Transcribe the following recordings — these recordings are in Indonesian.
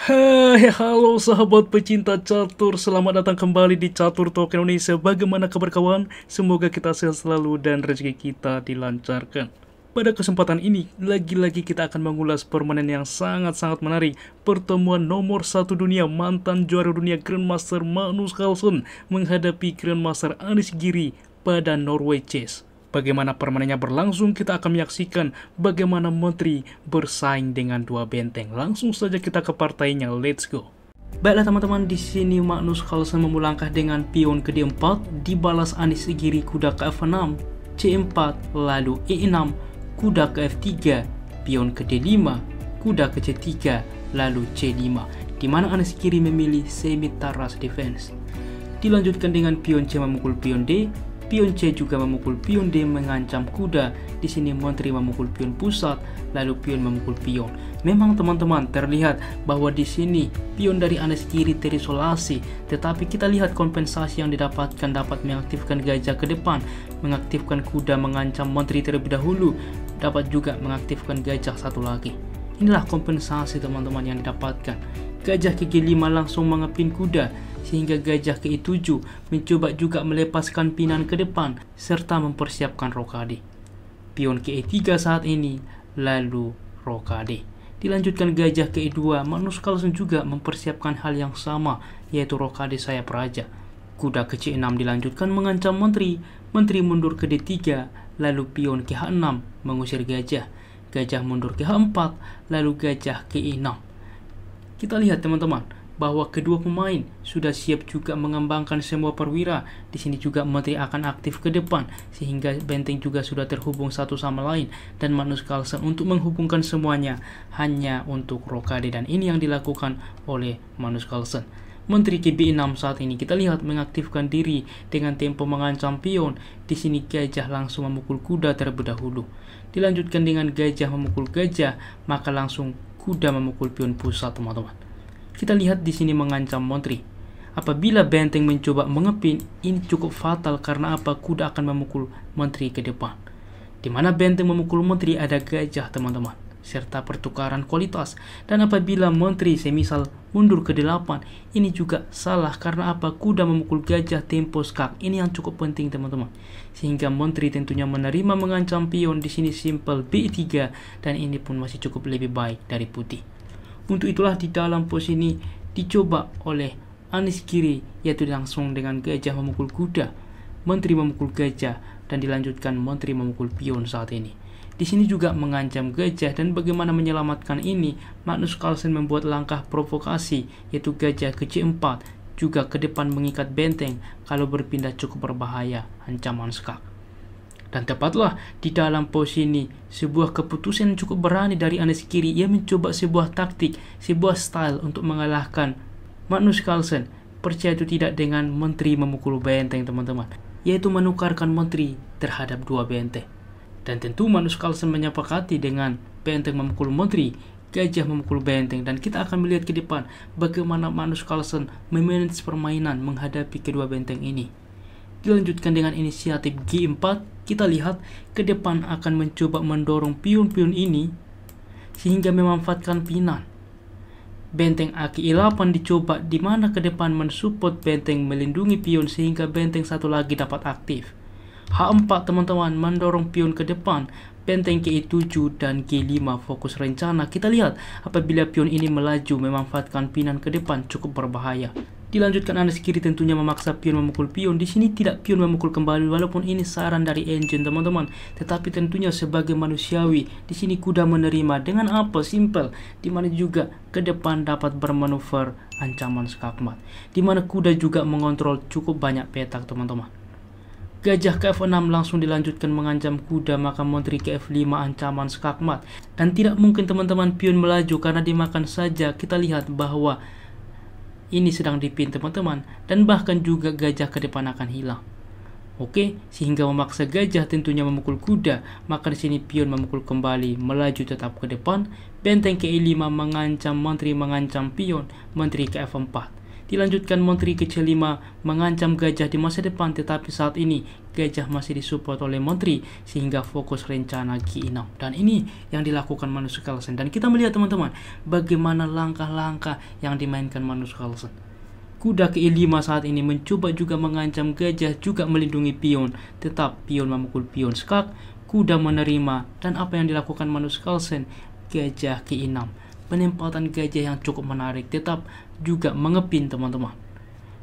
Hai, halo sahabat pecinta catur, selamat datang kembali di Catur Talk Indonesia. Bagaimana kabar kawan? Semoga kita sehat selalu dan rezeki kita dilancarkan. Pada kesempatan ini, lagi-lagi kita akan mengulas permainan yang sangat-sangat menarik. Pertemuan nomor 1 dunia, mantan juara dunia Grandmaster Magnus Carlsen menghadapi Grandmaster Anish Giri pada Norway Chess. Bagaimana permainannya berlangsung, kita akan menyaksikan bagaimana Menteri bersaing dengan dua benteng. Langsung saja kita ke partainya, let's go. Baiklah teman-teman, di sini Magnus Carlsen memulangkah dengan pion ke D4, dibalas Anish Giri kuda ke F6, C4, lalu E6, kuda ke F3, pion ke D5, kuda ke C3, lalu C5, di mana Anish Giri memilih semi taras defense. Dilanjutkan dengan pion C memukul pion D, pion C juga memukul pion D mengancam kuda. Di sini Menteri memukul pion pusat, lalu pion memukul pion. Memang teman-teman terlihat bahwa di sini pion dari Anish Giri terisolasi, tetapi kita lihat kompensasi yang didapatkan dapat mengaktifkan gajah ke depan, mengaktifkan kuda mengancam Menteri terlebih dahulu, dapat juga mengaktifkan gajah satu lagi. Inilah kompensasi teman-teman yang didapatkan. Gajah ke G5 langsung mengepin kuda, sehingga gajah ke E7 mencoba juga melepaskan pinan ke depan serta mempersiapkan rokade. Pion ke E3 saat ini, lalu rokade. Dilanjutkan gajah ke E2, Magnus Carlsen juga mempersiapkan hal yang sama, yaitu rokade sayap raja. Kuda ke C6 dilanjutkan mengancam Menteri, Menteri mundur ke D3, lalu pion ke H6 mengusir gajah. Gajah mundur ke H4, lalu gajah ke E6. Kita lihat teman-teman bahwa kedua pemain sudah siap juga mengembangkan semua perwira. Di sini juga Menteri akan aktif ke depan sehingga benteng juga sudah terhubung satu sama lain, dan Magnus Carlsen untuk menghubungkan semuanya hanya untuk rokade, dan ini yang dilakukan oleh Magnus Carlsen. Menteri ke B6 saat ini kita lihat mengaktifkan diri dengan tempo mengancam pion. Di sini gajah langsung memukul kuda terlebih dahulu. Dilanjutkan dengan gajah memukul gajah, maka langsung kuda memukul pion pusat teman-teman. Kita lihat di sini mengancam Menteri. Apabila benteng mencoba mengepin, ini cukup fatal karena apa? Kuda akan memukul Menteri ke depan. Di mana benteng memukul Menteri ada gajah teman-teman, serta pertukaran kualitas. Dan apabila Menteri semisal mundur ke 8, ini juga salah karena apa? Kuda memukul gajah tempo skak. Ini yang cukup penting teman-teman. Sehingga Menteri tentunya menerima mengancam pion. Di sini simple B3, dan ini pun masih cukup lebih baik dari putih. Untuk itulah di dalam pos ini dicoba oleh Anish Giri, yaitu langsung dengan gajah memukul kuda, Menteri memukul gajah, dan dilanjutkan Menteri memukul pion saat ini. Di sini juga mengancam gajah, dan bagaimana menyelamatkan ini? Magnus Carlsen membuat langkah provokasi, yaitu gajah ke C4, juga ke depan mengikat benteng. Kalau berpindah cukup berbahaya, ancaman skak. Dan tepatlah di dalam pos ini sebuah keputusan cukup berani dari Anish Giri. Ia mencoba sebuah taktik, sebuah style untuk mengalahkan Magnus Carlsen. Percaya itu tidak, dengan Menteri memukul benteng teman-teman, yaitu menukarkan Menteri terhadap dua benteng. Dan tentu Magnus Carlsen menyepakati dengan benteng memukul Menteri, gajah memukul benteng, dan kita akan melihat ke depan bagaimana Magnus Carlsen memanage permainan menghadapi kedua benteng ini. Dilanjutkan dengan inisiatif G4, kita lihat ke depan akan mencoba mendorong pion-pion ini sehingga memanfaatkan pinan. Benteng Aki E8 dicoba, di mana ke depan mensupport benteng melindungi pion sehingga benteng satu lagi dapat aktif. H4 teman-teman mendorong pion ke depan, benteng ke E7 dan G5 fokus rencana. Kita lihat apabila pion ini melaju memanfaatkan pinan ke depan cukup berbahaya. Dilanjutkan Anish Giri tentunya memaksa pion memukul pion. Di sini tidak pion memukul kembali, walaupun ini saran dari engine teman-teman, tetapi tentunya sebagai manusiawi di sini kuda menerima dengan apa? Simple, di mana juga ke depan dapat bermanuver ancaman skakmat, di mana kuda juga mengontrol cukup banyak petak teman-teman. Gajah ke F6 langsung dilanjutkan mengancam kuda, maka Menteri ke F5 ancaman skakmat, dan tidak mungkin teman-teman pion melaju karena dimakan saja. Kita lihat bahwa ini sedang dipin teman-teman, dan bahkan juga gajah ke depan akan hilang. Oke, sehingga memaksa gajah tentunya memukul kuda, maka di sini pion memukul kembali, melaju tetap ke depan. Benteng ke E5 mengancam Menteri, mengancam pion, Menteri ke F4. Dilanjutkan Menteri ke-5 mengancam gajah di masa depan, tetapi saat ini gajah masih disupport oleh Menteri sehingga fokus rencana Ki 6. Dan ini yang dilakukan Magnus Carlsen. Dan kita melihat teman-teman bagaimana langkah-langkah yang dimainkan Magnus Carlsen. Kuda ke-5 saat ini mencoba juga mengancam gajah, juga melindungi pion, tetap pion memukul pion skak, kuda menerima, dan apa yang dilakukan Magnus Carlsen, gajah ke-6. Penempatan gajah yang cukup menarik, tetap juga mengepin teman-teman.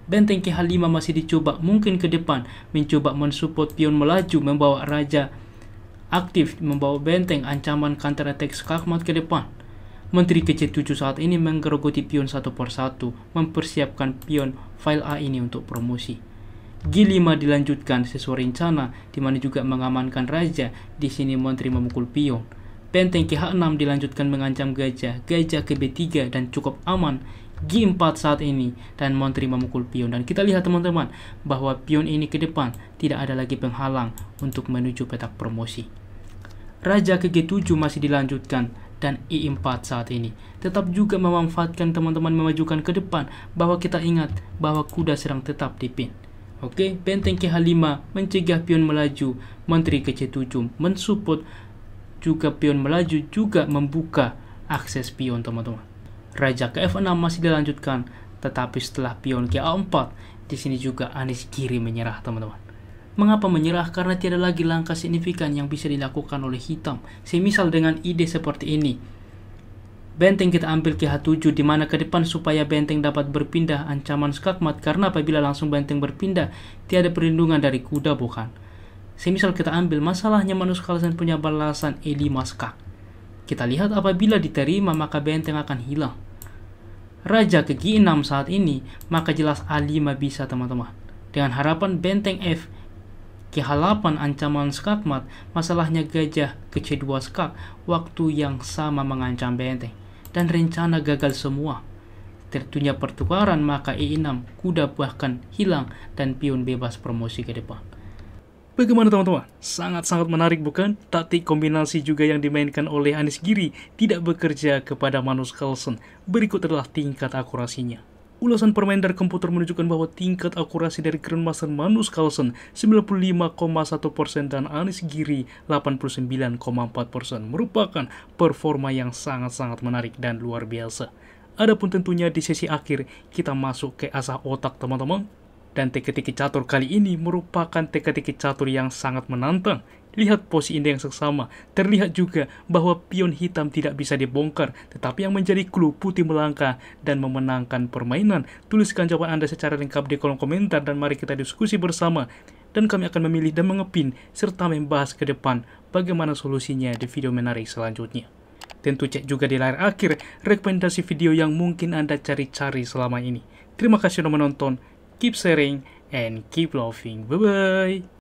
Benteng ke-5 masih dicoba, mungkin ke depan mencoba mensupport pion melaju, membawa raja aktif, membawa benteng ancaman counter attack skakmat ke depan. Menteri ke-7 saat ini menggerogoti pion satu persatu, mempersiapkan pion file A ini untuk promosi. G5 dilanjutkan sesuai rencana, di mana juga mengamankan raja. Di sini Menteri memukul pion. Benteng ke-6 dilanjutkan mengancam gajah, gajah ke B3 dan cukup aman. G4 saat ini dan Menteri memukul pion. Dan kita lihat teman-teman bahwa pion ini ke depan tidak ada lagi penghalang untuk menuju petak promosi. Raja ke G7 masih dilanjutkan dan E4 saat ini tetap juga memanfaatkan teman-teman memajukan ke depan, bahwa kita ingat bahwa kuda sedang tetap di pin. Oke, benteng ke-5 mencegah pion melaju, Menteri ke C7 mensupport juga pion melaju, juga membuka akses pion teman-teman. Raja ke F6 masih dilanjutkan, tetapi setelah pion ke A4, di sini juga Anies Giri menyerah teman-teman. Mengapa menyerah? Karena tiada lagi langkah signifikan yang bisa dilakukan oleh hitam. Semisal dengan ide seperti ini, benteng kita ambil ke H7, di mana ke depan supaya benteng dapat berpindah ancaman skakmat, karena apabila langsung benteng berpindah tiada perlindungan dari kuda, bukan? Semisal kita ambil, masalahnya Magnus Carlsen punya balasan E5 skak. Kita lihat apabila diterima maka benteng akan hilang. Raja ke G6 saat ini, maka jelas A5 bisa teman-teman. Dengan harapan benteng F ke H8 ancaman skakmat, masalahnya gajah ke C2 skak, waktu yang sama mengancam benteng. Dan rencana gagal semua. Tentunya pertukaran, maka E6, kuda bahkan hilang dan pion bebas promosi ke depan. Bagaimana teman-teman? Sangat-sangat menarik bukan? Taktik kombinasi juga yang dimainkan oleh Anies Giri tidak bekerja kepada Magnus Carlsen. Berikut adalah tingkat akurasinya. Ulasan permain dari komputer menunjukkan bahwa tingkat akurasi dari Grandmaster Magnus Carlsen 95,1% dan Anies Giri 89,4% merupakan performa yang sangat-sangat menarik dan luar biasa. Adapun tentunya di sesi akhir kita masuk ke asah otak teman-teman. Dan teka-teki catur kali ini merupakan teka-teki catur yang sangat menantang. Lihat posisi indeks yang seksama. Terlihat juga bahwa pion hitam tidak bisa dibongkar, tetapi yang menjadi clue putih melangkah dan memenangkan permainan. Tuliskan jawaban Anda secara lengkap di kolom komentar dan mari kita diskusi bersama. Dan kami akan memilih dan mengepin serta membahas ke depan bagaimana solusinya di video menarik selanjutnya. Tentu cek juga di layar akhir rekomendasi video yang mungkin Anda cari-cari selama ini. Terima kasih sudah menonton. Keep sharing and keep loving. Bye-bye.